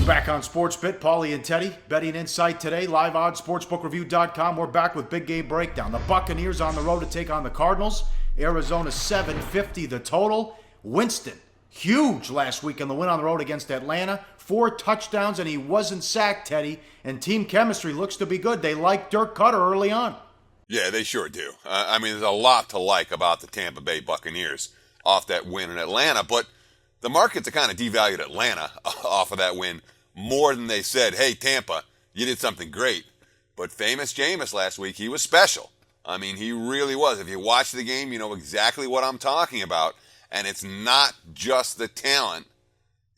Back on SportsBit, Paulie and Teddy, betting insight today, live on sportsbookreview.com. We're back with big game breakdown. The Buccaneers on the road to take on the Cardinals. Arizona 750 the total. Winston, huge last week in the win on the road against Atlanta. 4 touchdowns and he wasn't sacked, Teddy. And team chemistry looks to be good. They like Dirk Cutter early on. Yeah, they sure do. There's a lot to like about the Tampa Bay Buccaneers off that win in Atlanta, but the markets have kind of devalued Atlanta off of that win more than they said, hey, Tampa, you did something great. But famous Jameis last week, he was special. I mean, he really was. If you watch the game, you know exactly what I'm talking about. And it's not just the talent.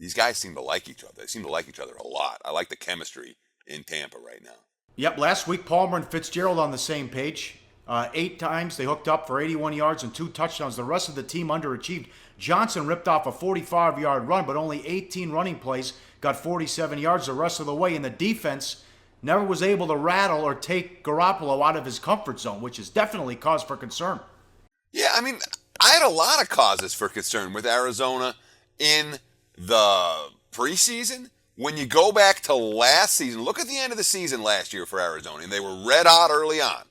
These guys seem to like each other. They seem to like each other a lot. I like the chemistry in Tampa right now. Yep, last week Palmer and Fitzgerald on the same page. 8 times they hooked up for 81 yards and 2 touchdowns. The rest of the team underachieved. Johnson ripped off a 45-yard run, but only 18 running plays, got 47 yards the rest of the way. And the defense never was able to rattle or take Garoppolo out of his comfort zone, which is definitely cause for concern. Yeah, I had a lot of causes for concern with Arizona in the preseason. When you go back to last season, look at the end of the season last year for Arizona, and they were red hot early on.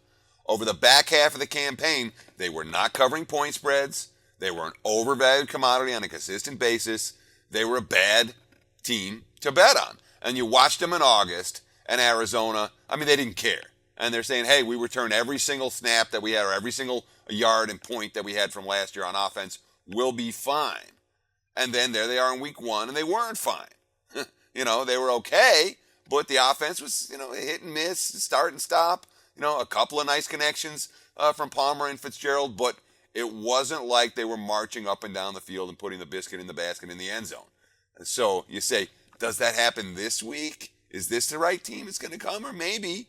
Over the back half of the campaign, they were not covering point spreads. They were an overvalued commodity on a consistent basis. They were a bad team to bet on. And you watched them in August, and Arizona, they didn't care. And they're saying, hey, we returned every single snap that we had, or every single yard and point that we had from last year on offense. We'll be fine. And then there they are in week 1, and they weren't fine. They were okay, but the offense was, hit and miss, start and stop. A couple of nice connections from Palmer and Fitzgerald, but it wasn't like they were marching up and down the field and putting the biscuit in the basket in the end zone. And so you say, does that happen this week? Is this the right team that's going to come? Or maybe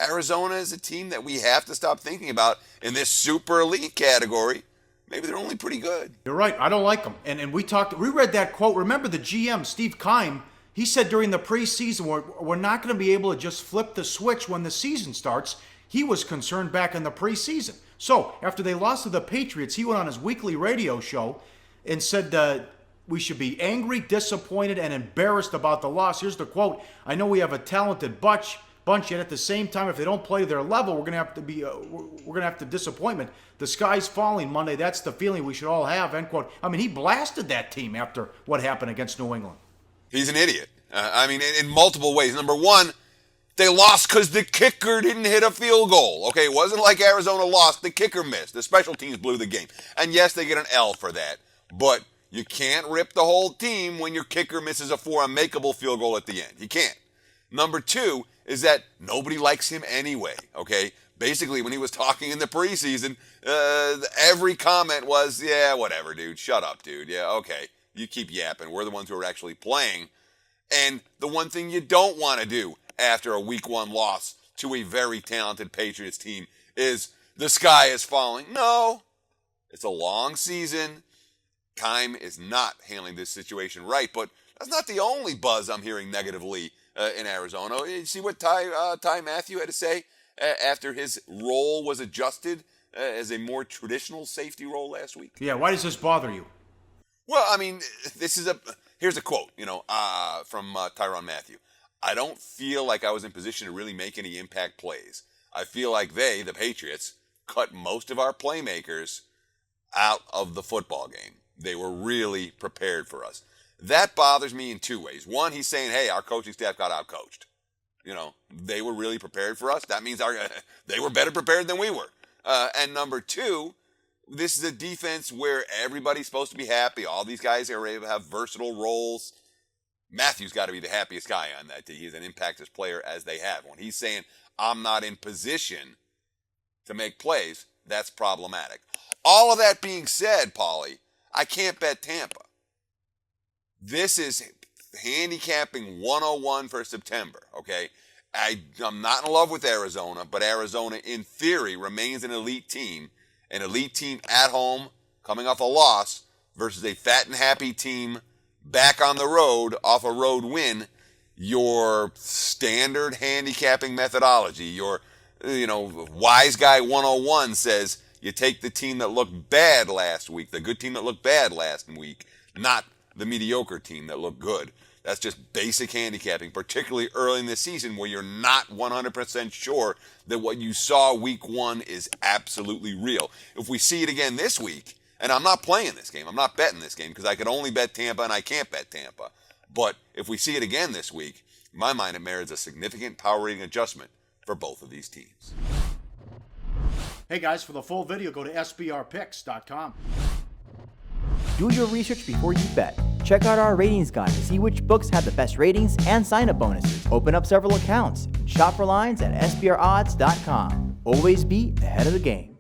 Arizona is a team that we have to stop thinking about in this super elite category. Maybe they're only pretty good. You're right. I don't like them. And we read that quote. Remember the GM, Steve Keim, he said during the preseason, we're not going to be able to just flip the switch when the season starts. He was concerned back in the preseason. So after they lost to the Patriots, he went on his weekly radio show and said we should be angry, disappointed, and embarrassed about the loss. Here's the quote. I know we have a talented bunch, yet at the same time, if they don't play to their level, we're gonna have to disappointment. The sky's falling Monday. That's the feeling we should all have. End quote. He blasted that team after what happened against New England. He's an idiot. In multiple ways. Number one, they lost because the kicker didn't hit a field goal. Okay, it wasn't like Arizona lost. The kicker missed. The special teams blew the game. And yes, they get an L for that. But you can't rip the whole team when your kicker misses a unmakeable field goal at the end. You can't. Number 2 is that nobody likes him anyway. Okay, basically when he was talking in the preseason, every comment was, yeah, whatever, dude. Shut up, dude. Yeah, okay. You keep yapping. We're the ones who are actually playing. And the one thing you don't want to do after a week 1 loss to a very talented Patriots team is the sky is falling. No, it's a long season. Keim is not handling this situation right, but that's not the only buzz I'm hearing negatively in Arizona. You see what Ty Matthew had to say after his role was adjusted as a more traditional safety role last week? Yeah, why does this bother you? Well, here's a quote, from Tyrann Mathieu. I don't feel like I was in position to really make any impact plays. I feel like the Patriots, cut most of our playmakers out of the football game. They were really prepared for us. That bothers me in 2 ways. One, he's saying, hey, our coaching staff got outcoached. They were really prepared for us. That means they were better prepared than we were. And number 2, this is a defense where everybody's supposed to be happy. All these guys are able to have versatile roles. Matthew's got to be the happiest guy on that team. He's an impactful player as they have. When he's saying, I'm not in position to make plays, that's problematic. All of that being said, Paulie, I can't bet Tampa. This is handicapping 101 for September, okay? I'm not in love with Arizona, but Arizona, in theory, remains an elite team at home, coming off a loss, versus a fat and happy team back on the road off a road win. Your standard handicapping methodology, your wise guy 101 says you take the team that looked bad last week, the good team that looked bad last week, not the mediocre team that looked good. That's just basic handicapping, particularly early in the season where you're not 100% sure that what you saw week 1 is absolutely real. If we see it again this week, and I'm not playing this game, I'm not betting this game because I could only bet Tampa and I can't bet Tampa. But if we see it again this week, in my mind, it merits a significant power rating adjustment for both of these teams. Hey guys, for the full video, go to sbrpicks.com. Do your research before you bet. Check out our ratings guide to see which books have the best ratings and sign-up bonuses. Open up several accounts. Shop for lines at sbrodds.com. Always be ahead of the game.